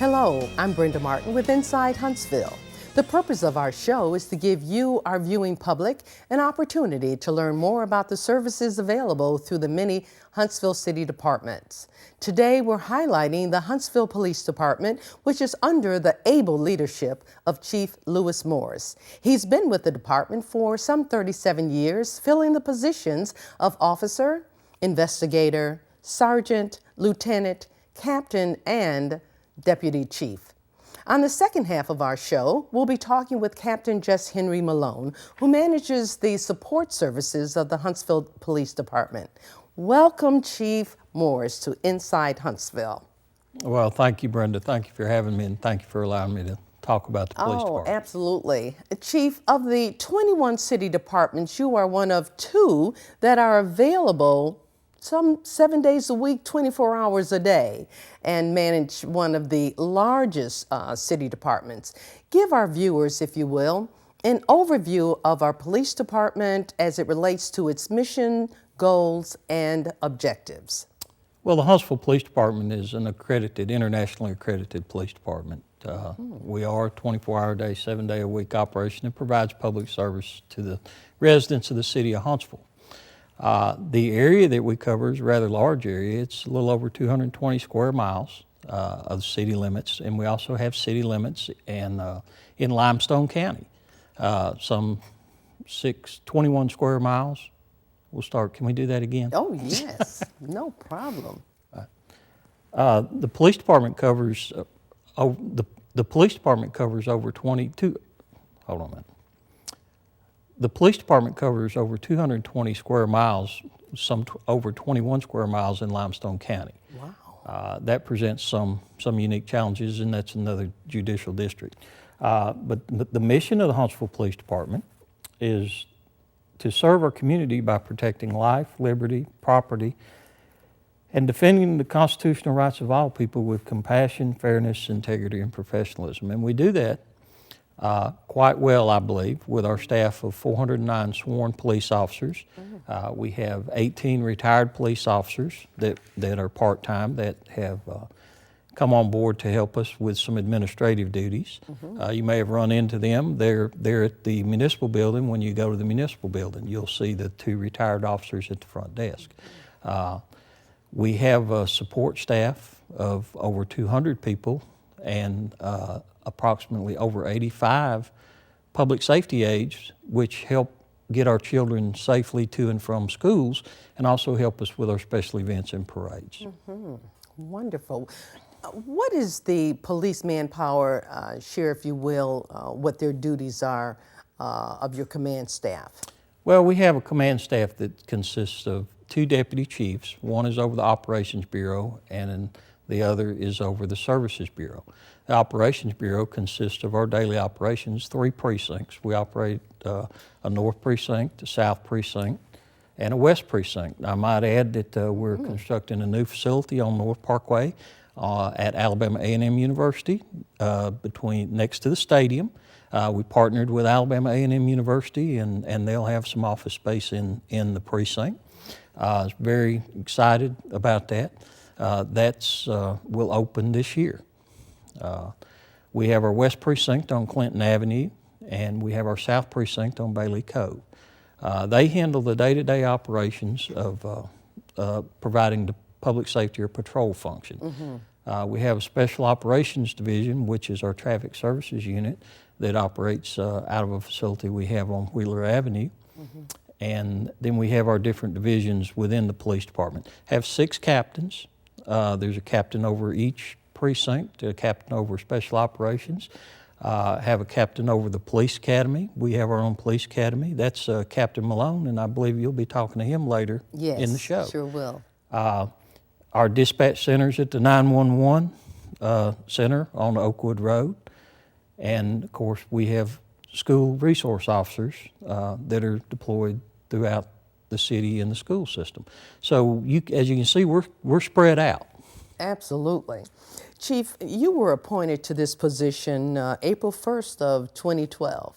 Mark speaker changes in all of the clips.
Speaker 1: Hello, I'm Brenda Martin with Inside Huntsville. The purpose of our show is to give you, our viewing public, an opportunity to learn more about the services available through the many Huntsville City Departments. Today, we're highlighting the Huntsville Police Department, which is under the able leadership of Chief Lewis Morris. He's been with the department for some 37 years, filling the positions of officer, investigator, sergeant, lieutenant, captain, and deputy chief. On the second half of our show, we'll be talking with Captain JesHenry Malone, who manages the support services of the Huntsville Police Department. Welcome, Chief Morris, to Inside Huntsville.
Speaker 2: Well, thank you, Brenda. Thank you for having me, and thank you for allowing me to talk about the police department.
Speaker 1: Oh, absolutely. Chief, of the 21 city departments, you are one of two that are available some 7 days a week, 24 hours a day, and manage one of the largest city departments. Give our viewers, if you will, an overview of our police department as it relates to its mission, goals, and objectives.
Speaker 2: Well, the Huntsville Police Department is an accredited, internationally accredited police department. We are a 24-hour day, 7-day-a-week operation that provides public service to the residents of the city of Huntsville. The area that we cover is a rather large area. It's a little over 220 square miles of city limits, and we also have city limits in Limestone County, some 21 square miles. We'll start. Can we do that again?
Speaker 1: Oh, yes. No problem.
Speaker 2: The police department covers the police department covers over 22. Hold on a minute. The police department covers over 220 square miles, over 21 square miles in Limestone County.
Speaker 1: Wow.
Speaker 2: That presents some unique challenges, and that's another judicial district. But the mission of the Huntsville Police Department is to serve our community by protecting life, liberty, property, and defending the constitutional rights of all people with compassion, fairness, integrity, and professionalism. And we do that quite well, I believe, with our staff of 409 sworn police officers. We have 18 retired police officers that are part-time that have come on board to help us with some administrative duties. You may have run into them. They're at the municipal building. When you go to the municipal building, you'll see the 2 retired officers at the front desk. We have a support staff of over 200 people and approximately over 85 public safety aides, which help get our children safely to and from schools and also help us with our special events and parades.
Speaker 1: Wonderful. What is the police manpower, share, if you will, what their duties are of your command staff?
Speaker 2: Well, we have a command staff that consists of 2 deputy chiefs. One is over the Operations Bureau, and the other is over the Services Bureau. The Operations Bureau consists of our daily operations, 3 precincts. We operate a North Precinct, a South Precinct, and a West Precinct. I might add that we're constructing a new facility on North Parkway at Alabama A&M University, next to the stadium. We partnered with Alabama A&M University, and they'll have some office space in the precinct. I was very excited about that. That's will open this year. We have our West Precinct on Clinton Avenue, and we have our South Precinct on Bailey Cove. They handle the day-to-day operations of providing the public safety or patrol function. We have a Special Operations Division, which is our traffic services unit that operates out of a facility we have on Wheeler Avenue. And then we have our different divisions within the police department. Have 6 captains. There's a captain over each precinct, a captain over special operations, have a captain over the police academy. We have our own police academy. That's Captain Malone, and I believe you'll be talking to him later in the show.
Speaker 1: Yes, sure will.
Speaker 2: Our dispatch centers at the 911 center on Oakwood Road. And of course, we have school resource officers that are deployed throughout the city and the school system. So as you can see, we're spread out.
Speaker 1: Absolutely. Chief, you were appointed to this position April 1st of 2012,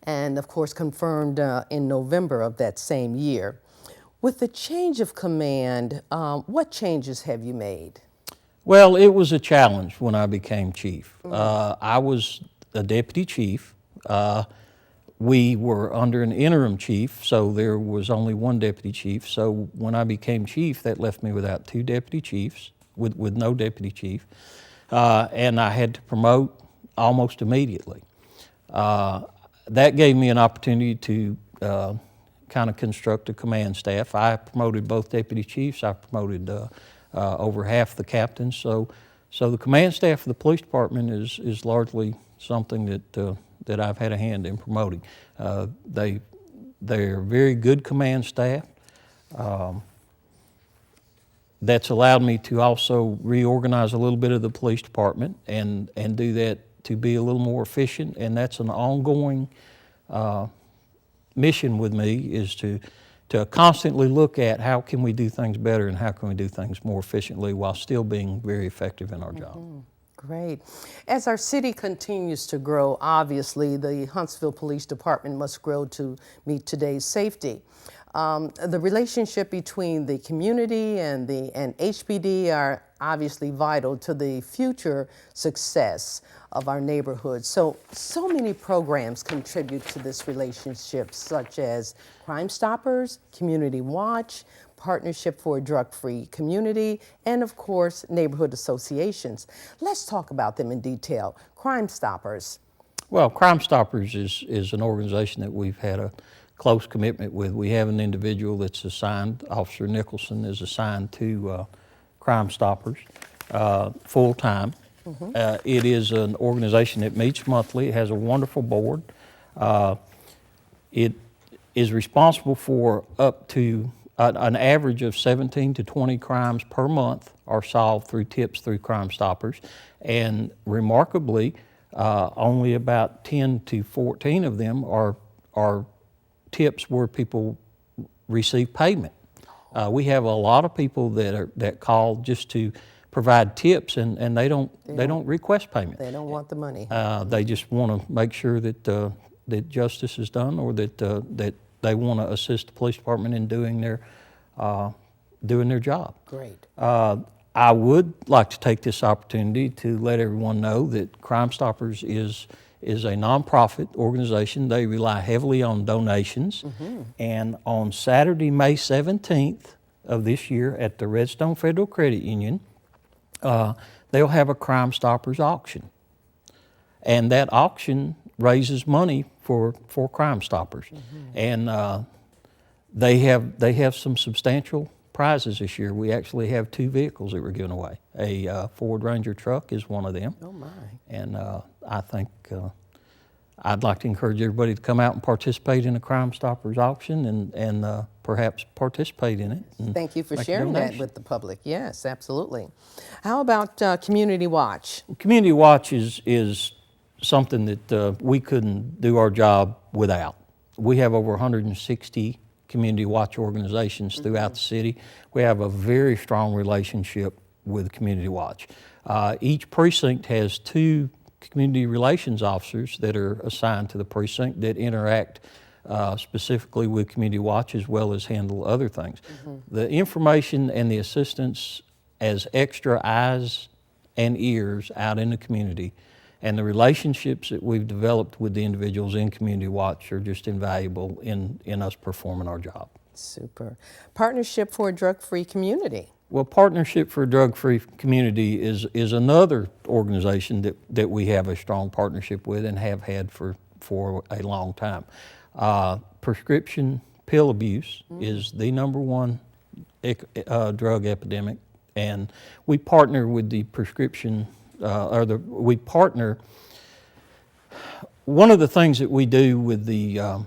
Speaker 1: and of course confirmed in November of that same year. With the change of command, what changes have you made?
Speaker 2: Well, it was a challenge when I became chief. I was a deputy chief. We were under an interim chief, so there was only one deputy chief. So when I became chief, that left me without two deputy chiefs, with no deputy chief. And I had to promote almost immediately. That gave me an opportunity to kind of construct a command staff. I promoted both deputy chiefs. I promoted over half the captains. So the command staff of the police department is largely something that I've had a hand in promoting. They're very good command staff. That's allowed me to also reorganize a little bit of the police department and do that to be a little more efficient, and that's an ongoing mission with me, is to constantly look at how can we do things better and how can we do things more efficiently while still being very effective in our job.
Speaker 1: Great. As our city continues to grow, obviously the Huntsville Police Department must grow to meet today's safety. The relationship between the community and HPD are obviously vital to the future success of our neighborhoods. So many programs contribute to this relationship, such as Crime Stoppers, Community Watch, Partnership for a Drug-Free Community, and of course, neighborhood associations. Let's talk about them in detail. Crime Stoppers.
Speaker 2: Well, Crime Stoppers is an organization that we've had a close commitment with. We have an individual that's assigned, Officer Nicholson is assigned to Crime Stoppers full-time. It is an organization that meets monthly. It has a wonderful board. It is responsible for up to an average of 17 to 20 crimes per month are solved through tips through Crime Stoppers. And remarkably, only about 10 to 14 of them are tips where people receive payment. We have a lot of people that call just to provide tips, and they don't request payment.
Speaker 1: They don't want the money.
Speaker 2: They just want to make sure that that justice is done, or that they want to assist the police department in doing their job.
Speaker 1: Great.
Speaker 2: I would like to take this opportunity to let everyone know that Crime Stoppers is a nonprofit organization. They rely heavily on donations. And on Saturday, May 17th of this year at the Redstone Federal Credit Union, they'll have a Crime Stoppers auction. And that auction raises money for Crime Stoppers. And they have some substantial prizes this year. We actually have 2 vehicles that we're giving away. A Ford Ranger truck is one of them.
Speaker 1: Oh my.
Speaker 2: And I think I'd like to encourage everybody to come out and participate in a Crime Stoppers auction and perhaps participate in it.
Speaker 1: Thank you for sharing that with the public. Yes, absolutely. How about Community Watch?
Speaker 2: Community Watch is something that we couldn't do our job without. We have over 160 Community Watch organizations throughout the city. We have a very strong relationship with Community Watch. Each precinct has 2 community relations officers that are assigned to the precinct that interact specifically with Community Watch as well as handle other things. The information and the assistance as extra eyes and ears out in the community, and the relationships that we've developed with the individuals in Community Watch are just invaluable in us performing our job.
Speaker 1: Super. Partnership for a Drug-Free Community.
Speaker 2: Well, Partnership for a Drug-Free Community is another organization that we have a strong partnership with and have had for a long time. Prescription pill abuse is the #1 drug epidemic, and we partner with the prescription, we partner. One of the things that we do with the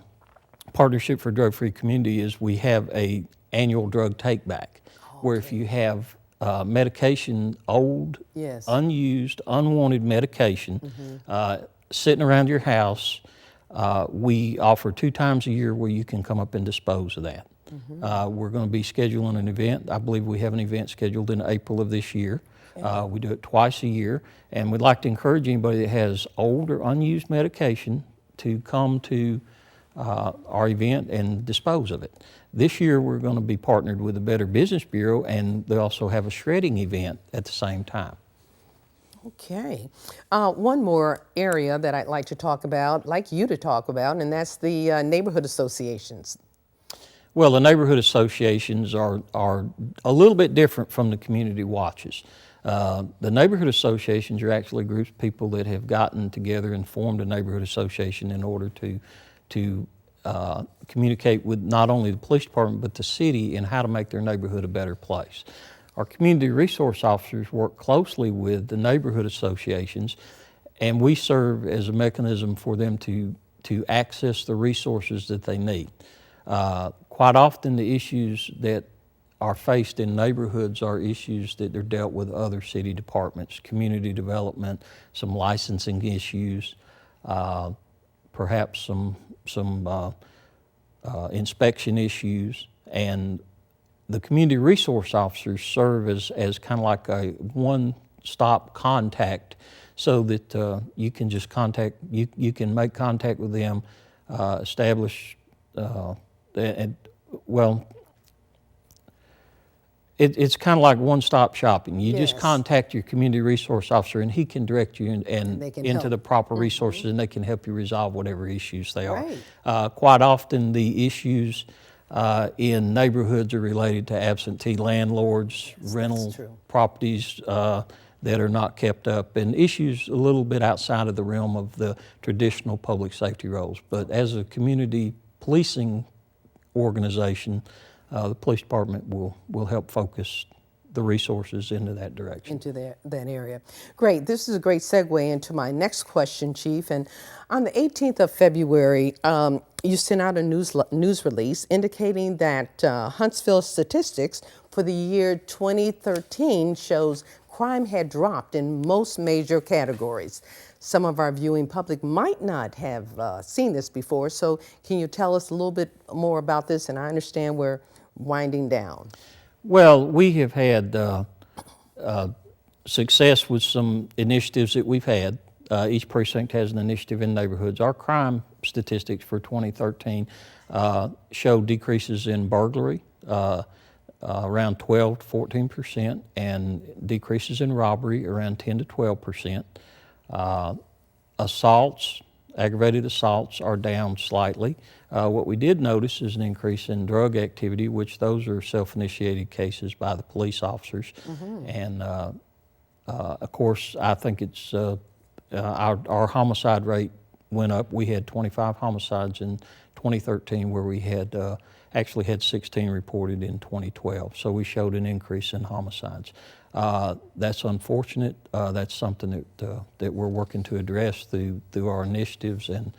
Speaker 2: Partnership for a Drug-Free Community is we have a annual drug take-back. Where if you have medication, old, unused, unwanted medication, sitting around your house, we offer 2 times a year where you can come up and dispose of that. We're going to be scheduling an event. I believe we have an event scheduled in April of this year. We do it twice a year, and we'd like to encourage anybody that has old or unused medication to come to our event and dispose of it. This year we're going to be partnered with the Better Business Bureau, and they also have a shredding event at the same time.
Speaker 1: Okay. One more area that I'd like to talk about, like you to talk about, and that's the neighborhood associations.
Speaker 2: Well, the neighborhood associations are a little bit different from the community watches. The neighborhood associations are actually groups of people that have gotten together and formed a neighborhood association in order to communicate with not only the police department but the city in how to make their neighborhood a better place. Our community resource officers work closely with the neighborhood associations, and we serve as a mechanism for them to access the resources that they need. Quite often the issues that are faced in neighborhoods are issues that are dealt with other city departments, community development, some licensing issues, perhaps some inspection issues, and the community resource officers serve as kind of like a one-stop contact, so that you can just you can make contact with them, establish, it's kind of like one-stop shopping. You just contact your community resource officer, and he can direct you into the proper resources, and they can help you resolve whatever issues they are. Quite often the issues in neighborhoods are related to absentee landlords, rental properties that are not kept up, and issues a little bit outside of the realm of the traditional public safety roles. But as a community policing organization, the police department will help focus the resources into that direction.
Speaker 1: Into that area. Great. This is a great segue into my next question, Chief. And on the 18th of February, you sent out a news release indicating that Huntsville statistics for the year 2013 shows crime had dropped in most major categories. Some of our viewing public might not have seen this before, so can you tell us a little bit more about this? And I understand we're winding down.
Speaker 2: Well, we have had success with some initiatives that we've had. Each precinct has an initiative in neighborhoods. Our crime statistics for 2013 show decreases in burglary, around 12 to 14%, and decreases in robbery around 10 to 12%. Assaults, aggravated assaults, are down slightly. What we did notice is an increase in drug activity, which those are self-initiated cases by the police officers. And of course, I think it's our homicide rate went up. We had 25 homicides in 2013, where we had actually had 16 reported in 2012. So we showed an increase in homicides. That's unfortunate. That's something that we're working to address through our initiatives and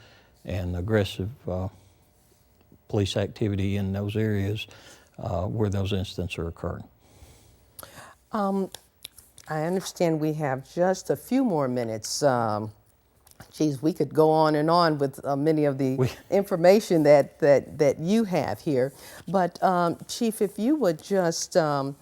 Speaker 2: aggressive police activity in those areas where those incidents are occurring.
Speaker 1: I understand we have just a few more minutes. Geez, we could go on and on with many of the information that you have here. But Chief, if you would just, I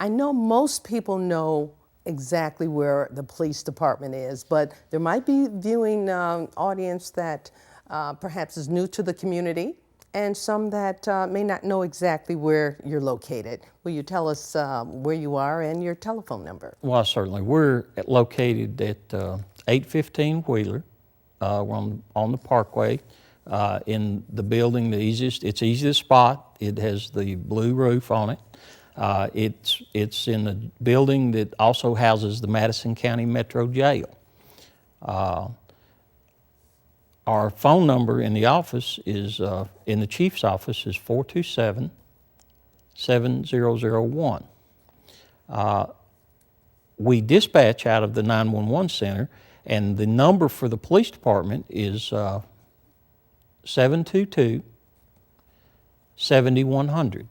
Speaker 1: know most people know exactly where the police department is, but there might be viewing audience that perhaps is new to the community, and some that may not know exactly where you're located. Will you tell us where you are and your telephone number? Well,
Speaker 2: certainly. We're located at 815 Wheeler. We're on the Parkway in the building. It's easy to spot. It has the blue roof on it. It's in a building that also houses the Madison County Metro Jail. Our phone number in the office is, in the chief's office, is 427-7001. We dispatch out of the 911 center, and the number for the police department is 722-7100.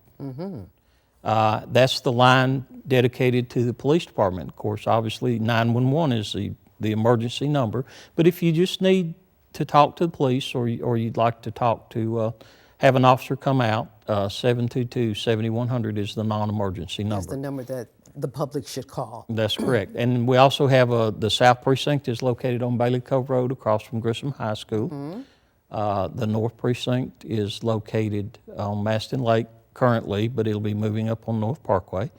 Speaker 2: That's the line dedicated to the police department. Of course, obviously 911 is the emergency number, but if you just need to talk to the police, or you'd like to talk to have an officer come out, 722-7100 is the non-emergency number.
Speaker 1: That's the number that the public should call.
Speaker 2: That's correct. And we also have the South Precinct is located on Bailey Cove Road across from Grissom High School. The North Precinct is located on Maston Lake currently, but it'll be moving up on North Parkway.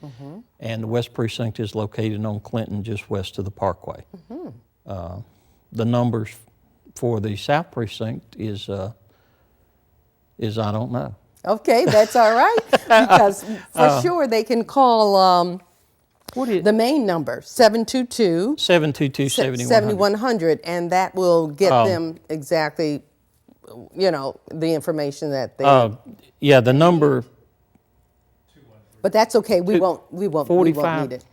Speaker 2: And the West Precinct is located on Clinton, just west of the Parkway. The numbers for the South Precinct is I don't know.
Speaker 1: Okay, that's all right, because for sure they can call the main number, 722
Speaker 2: 722-7100.
Speaker 1: and that will get them exactly, the information that they.
Speaker 2: Yeah, the number.
Speaker 1: But that's okay. We won't need it.
Speaker 3: 213-4500-4501.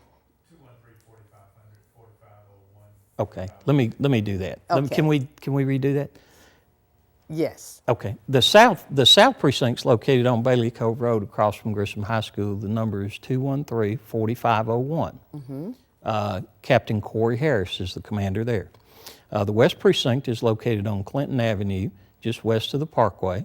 Speaker 2: Okay, let me do that.
Speaker 1: Okay.
Speaker 2: Can we redo that?
Speaker 1: Yes.
Speaker 2: Okay. The South Precinct's located on Bailey Cove Road across from Grissom High School. The number is 213-4501. Captain Corey Harris is the commander there. The West Precinct is located on Clinton Avenue, just west of the Parkway.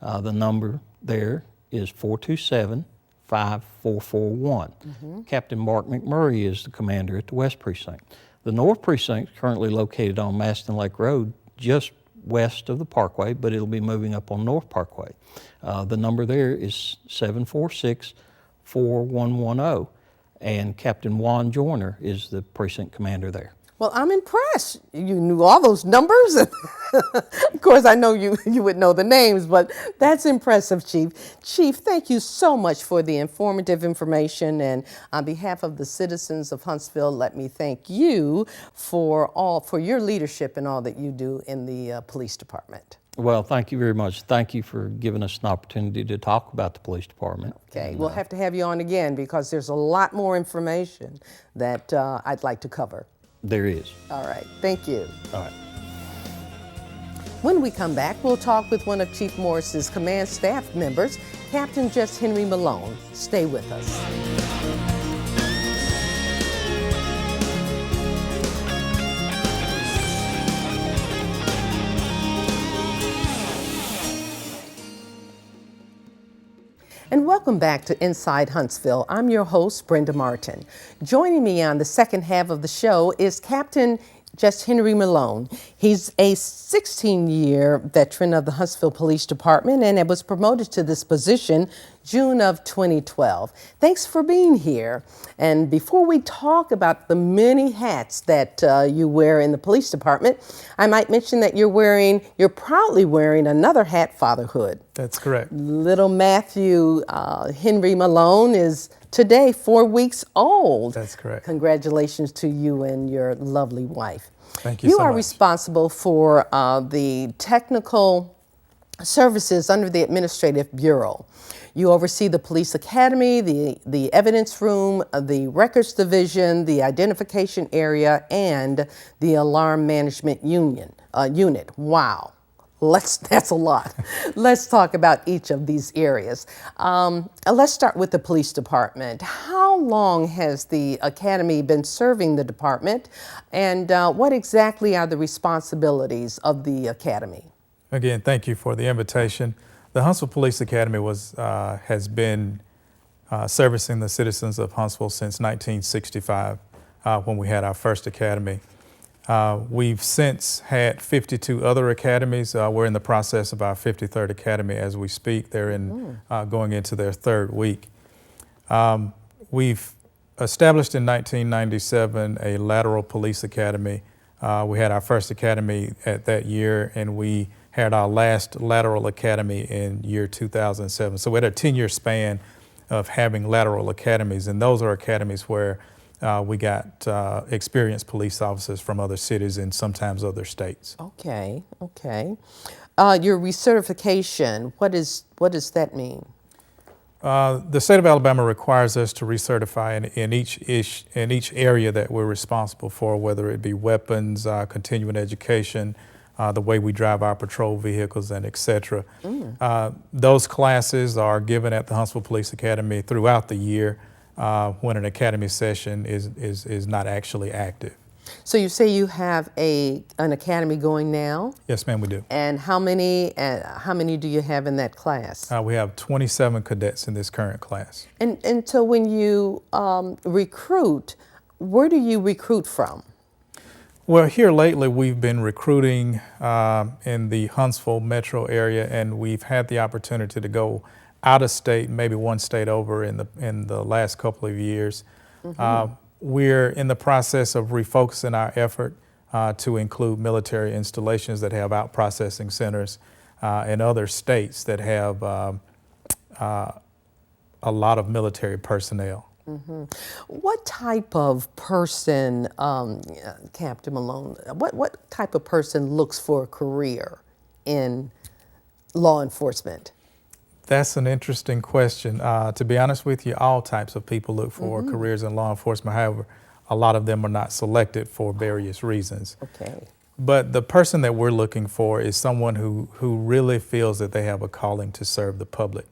Speaker 2: The number there is 427-5441. Captain Mark McMurray is the commander at the West Precinct. The North Precinct is currently located on Maston Lake Road, just west of the Parkway, but it'll be moving up on North Parkway. The number there is 746-4110, and Captain Juan Joyner is the precinct commander there.
Speaker 1: Well, I'm impressed. You knew all those numbers. Of course, I know you would know the names, but that's impressive, Chief. Chief, thank you so much for the informative information. And on behalf of the citizens of Huntsville, let me thank you for your leadership and all that you do in the police department.
Speaker 2: Well, thank you very much. Thank you for giving us an opportunity to talk about the police department.
Speaker 1: Okay,
Speaker 2: And,
Speaker 1: we'll have to have you on again because there's a lot more information that I'd like to cover.
Speaker 2: There is.
Speaker 1: All right, thank you.
Speaker 2: All right.
Speaker 1: When we come back, we'll talk with one of Chief Morris's command staff members, Captain JesHenry Malone. Stay with us. And welcome back to Inside Huntsville. I'm your host, Brenda Martin. Joining me on the second half of the show is Captain JesHenry Malone. He's a 16-year veteran of the Huntsville Police Department and was promoted to this position June of 2012. Thanks for being here. And before we talk about the many hats that you wear in the police department, I might mention that you're proudly wearing another hat, fatherhood.
Speaker 3: That's correct.
Speaker 1: Little Matthew Henry Malone is today 4 weeks old.
Speaker 3: That's correct.
Speaker 1: Congratulations to you and your lovely wife.
Speaker 3: Thank you so much.
Speaker 1: You are responsible for the technical services under the Administrative Bureau. You oversee the Police Academy, the Evidence Room, the Records Division, the Identification Area, and the Alarm Management Unit. Wow. That's a lot. Let's talk about each of these areas. Let's start with the police department. How long has the academy been serving the department, and what exactly are the responsibilities of the academy?
Speaker 3: Again, thank you for the invitation. The Huntsville Police Academy has been servicing the citizens of Huntsville since 1965, when we had our first academy. We've since had 52 other academies. We're in the process of our 53rd academy as we speak. They're going into their third week. We've established in 1997 a lateral police academy. We had our first academy at that year, and we had our last lateral academy in year 2007. So we had a 10-year span of having lateral academies, and those are academies where we got experienced police officers from other cities and sometimes other states.
Speaker 1: Okay. Your recertification, what does that mean?
Speaker 3: The state of Alabama requires us to recertify in each area that we're responsible for, whether it be weapons, continuing education, the way we drive our patrol vehicles, and et cetera. Those classes are given at the Huntsville Police Academy throughout the year when an academy session is not actually active.
Speaker 1: So you say you have an academy going now?
Speaker 3: Yes, ma'am, we do.
Speaker 1: And how many do you have in that class?
Speaker 3: We have 27 cadets in this current class.
Speaker 1: And so when you recruit, where do you recruit from?
Speaker 3: Well, here lately we've been recruiting in the Huntsville metro area, and we've had the opportunity to go out of state, maybe one state over in the last couple of years. We're in the process of refocusing our effort to include military installations that have out processing centers in other states that have a lot of military personnel.
Speaker 1: What type of person, Captain Malone, what type of person looks for a career in law enforcement?
Speaker 3: That's an interesting question. To be honest with you, all types of people look for careers in law enforcement. However, a lot of them are not selected for various reasons.
Speaker 1: Okay.
Speaker 3: But the person that we're looking for is someone who really feels that they have a calling to serve the public.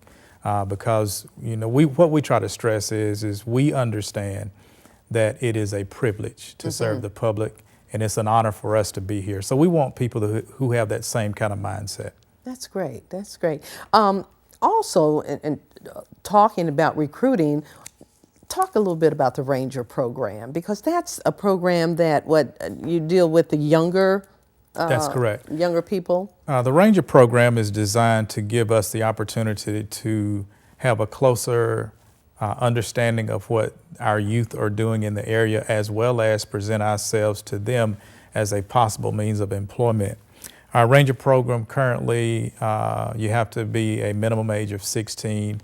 Speaker 3: Because what we try to stress is we understand that it is a privilege to serve the public, and it's an honor for us to be here. So we want people who have that same kind of mindset.
Speaker 1: That's great. That's great. Also, in talking about recruiting, talk a little bit about the Ranger program, because that's a program that you deal with the younger.
Speaker 3: That's correct.
Speaker 1: Younger people?
Speaker 3: The Ranger program is designed to give us the opportunity to have a closer understanding of what our youth are doing in the area, as well as present ourselves to them as a possible means of employment. Our Ranger program currently, you have to be a minimum age of 16.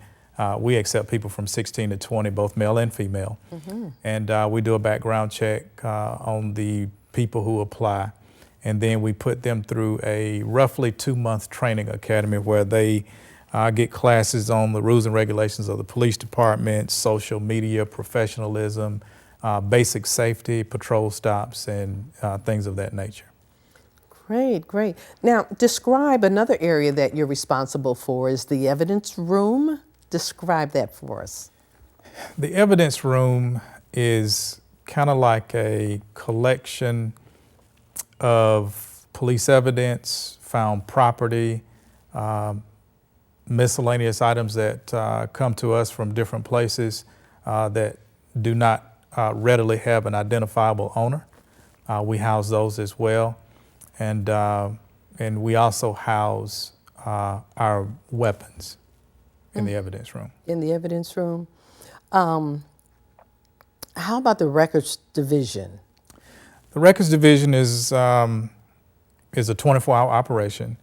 Speaker 3: We accept people from 16 to 20, both male and female. And we do a background check on the people who apply. And then we put them through a roughly 2-month training academy where they get classes on the rules and regulations of the police department, social media, professionalism, basic safety, patrol stops, and things of that nature.
Speaker 1: Great, great. Now, describe another area that you're responsible for is the evidence room. Describe that for us.
Speaker 3: The evidence room is kind of like a collection of police evidence, found property, miscellaneous items that come to us from different places that do not readily have an identifiable owner. We house those as well, and we also house our weapons in the evidence room. In the evidence room.
Speaker 1: How about the records division?
Speaker 3: The records division is a 24-hour operation.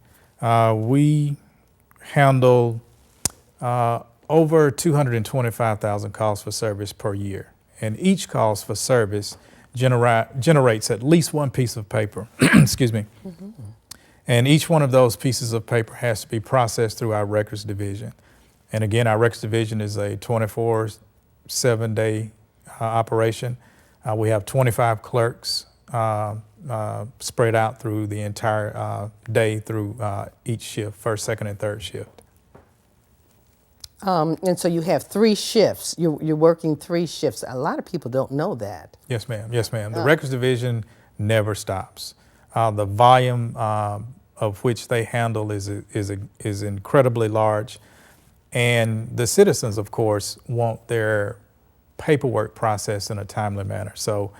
Speaker 3: We handle over 225,000 calls for service per year, and each calls for service generates at least one piece of paper. Excuse me. And each one of those pieces of paper has to be processed through our records division. And again, our records division is a 24/7-day operation. We have 25 clerks spread out through the entire day through each shift, first, second, and third shift.
Speaker 1: And so you have 3 shifts. You're working 3 shifts. A lot of people don't know that.
Speaker 3: Yes, ma'am. Yes, ma'am. The records division never stops. The volume of which they handle is incredibly large. And the citizens, of course, want their paperwork processed in a timely manner. So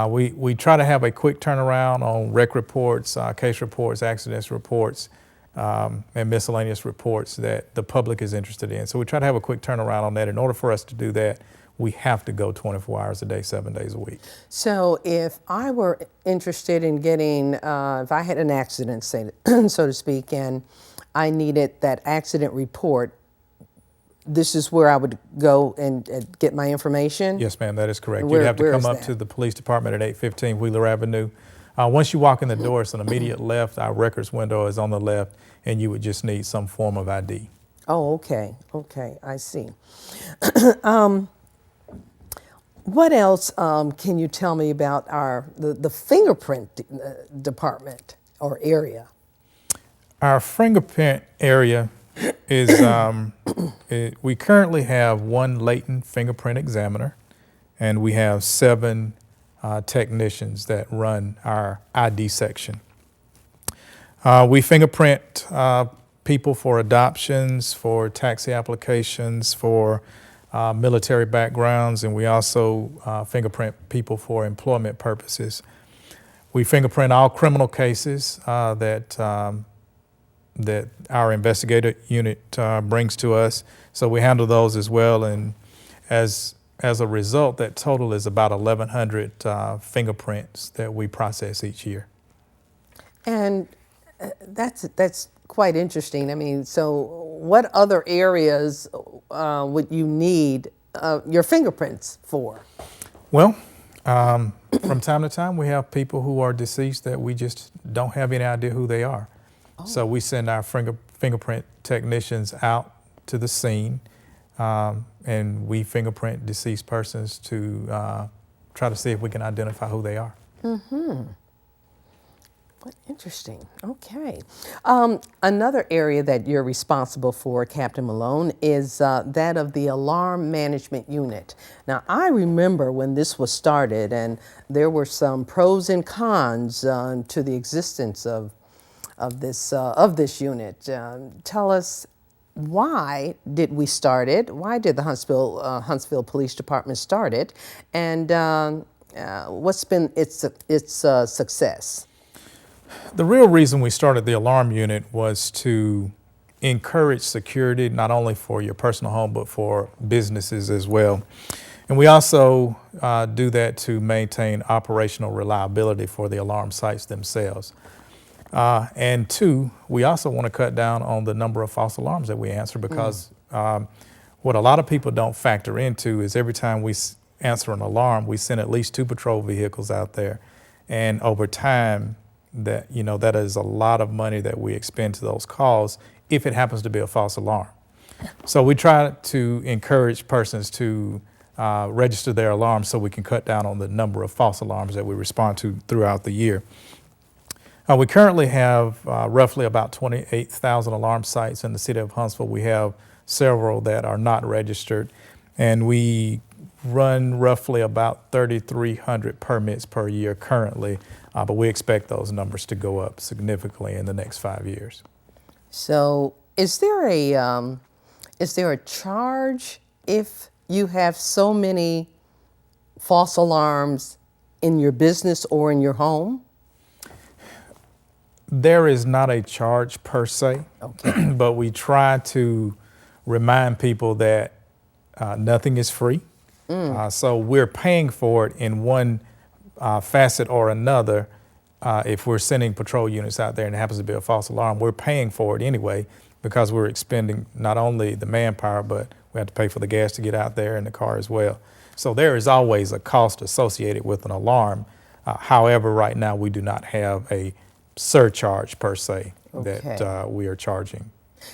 Speaker 3: we try to have a quick turnaround on rec reports, case reports, accidents reports, and miscellaneous reports that the public is interested in. So we try to have a quick turnaround on that. In order for us to do that, we have to go 24 hours a day, 7 days a week.
Speaker 1: So if I were interested in getting, if I had an accident, say, so to speak, and I needed that accident report, this is where I would go and get my information?
Speaker 3: Yes, ma'am, that is correct. You'd have to come up to the police department at 815 Wheeler Avenue. Once you walk in the door, it's an immediate left. Our records window is on the left, and you would just need some form of ID.
Speaker 1: Oh, okay. Okay, I see. What else can you tell me about the fingerprint department or area?
Speaker 3: Our fingerprint area is, we currently have 1 latent fingerprint examiner, and we have 7 technicians that run our ID section. We fingerprint people for adoptions, for taxi applications, for military backgrounds, and we also fingerprint people for employment purposes. We fingerprint all criminal cases that our investigative unit brings to us. So we handle those as well. And as a result, that total is about 1,100 fingerprints that we process each year.
Speaker 1: And that's quite interesting. I mean, so what other areas would you need your fingerprints for?
Speaker 3: Well, from time to time, we have people who are deceased that we just don't have any idea who they are. Oh. So we send our fingerprint technicians out to the scene, and we fingerprint deceased persons to try to see if we can identify who they are.
Speaker 1: Mm-hmm. What interesting. Okay. Another area that you're responsible for, Captain Malone, is that of the Alarm Management Unit. Now, I remember when this was started, and there were some pros and cons to the existence of this unit. Tell us, why did we start it? Why did the Huntsville Police Department start it? And what's been its success?
Speaker 3: The real reason we started the alarm unit was to encourage security, not only for your personal home, but for businesses as well. And we also do that to maintain operational reliability for the alarm sites themselves. And two, we also want to cut down on the number of false alarms that we answer, because what a lot of people don't factor into is every time we answer an alarm, we send at least 2 patrol vehicles out there. And over time, that is a lot of money that we expend to those calls if it happens to be a false alarm. So we try to encourage persons to register their alarms so we can cut down on the number of false alarms that we respond to throughout the year. We currently have roughly about 28,000 alarm sites in the city of Huntsville. We have several that are not registered, and we run roughly about 3,300 permits per year currently, but we expect those numbers to go up significantly in the next 5 years.
Speaker 1: So is there a charge if you have so many false alarms in your business or in your home?
Speaker 3: There is not a charge per se, okay. But we try to remind people that nothing is free. So we're paying for it in one facet or another. If we're sending patrol units out there and it happens to be a false alarm, we're paying for it anyway, because we're expending not only the manpower, but we have to pay for the gas to get out there and the car as well. So there is always a cost associated with an alarm. However, right now we do not have a surcharge per se that we are charging.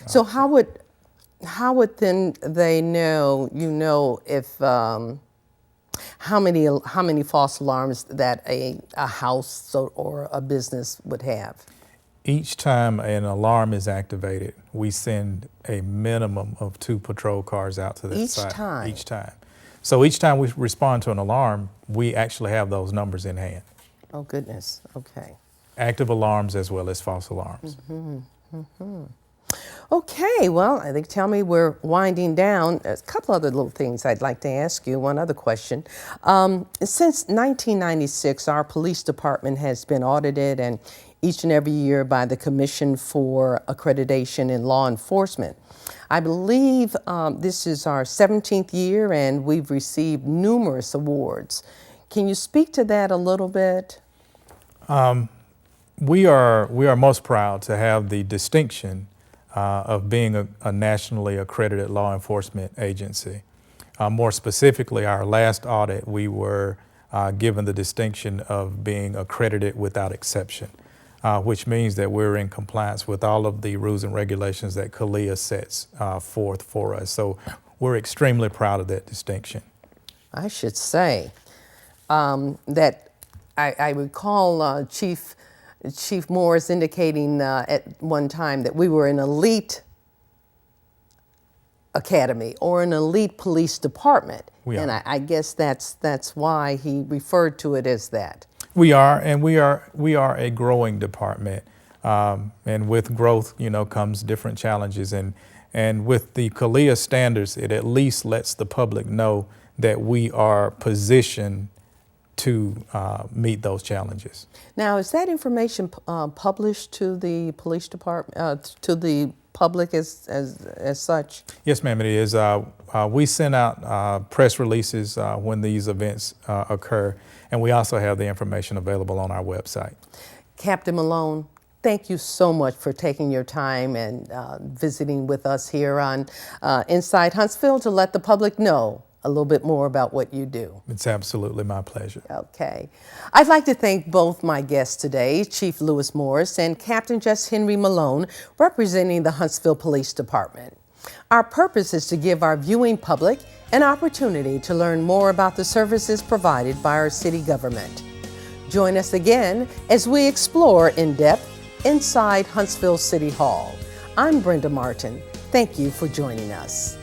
Speaker 1: So how would then they know if how many false alarms that a house or a business would have?
Speaker 3: Each time an alarm is activated, we send a minimum of 2 patrol cars out to that site. Each time. So each time we respond to an alarm, we actually have those numbers in hand.
Speaker 1: Oh goodness. Okay.
Speaker 3: Active alarms as well as false alarms.
Speaker 1: Mm-hmm. Mm-hmm. Okay, well, I think, tell me, we're winding down. There's a couple other little things I'd like to ask you. One other question. Since 1996, our police department has been audited and each and every year by the Commission for Accreditation in Law Enforcement. I believe this is our 17th year and we've received numerous awards. Can you speak to that a little bit?
Speaker 3: We are most proud to have the distinction of being a nationally accredited law enforcement agency. More specifically, our last audit, we were given the distinction of being accredited without exception, which means that we're in compliance with all of the rules and regulations that CALEA sets forth for us. So we're extremely proud of that distinction.
Speaker 1: I should say that I recall Chief Morris indicating at one time that we were an elite academy or an elite police department. And I guess that's why he referred to it as that.
Speaker 3: We are, and we are a growing department. And with growth, comes different challenges. And with the CALEA standards, it at least lets the public know that we are positioned to meet those challenges.
Speaker 1: Now, is that information published to the police department, to the public as such?
Speaker 3: Yes, ma'am, it is. We send out press releases when these events occur, and we also have the information available on our website.
Speaker 1: Captain Malone, thank you so much for taking your time and visiting with us here on Inside Huntsville to let the public know a little bit more about what you do.
Speaker 3: It's absolutely my pleasure.
Speaker 1: Okay. I'd like to thank both my guests today, Chief Lewis Morris and Captain JesHenry Malone, representing the Huntsville Police Department. Our purpose is to give our viewing public an opportunity to learn more about the services provided by our city government. Join us again as we explore in depth inside Huntsville City Hall. I'm Brenda Martin. Thank you for joining us.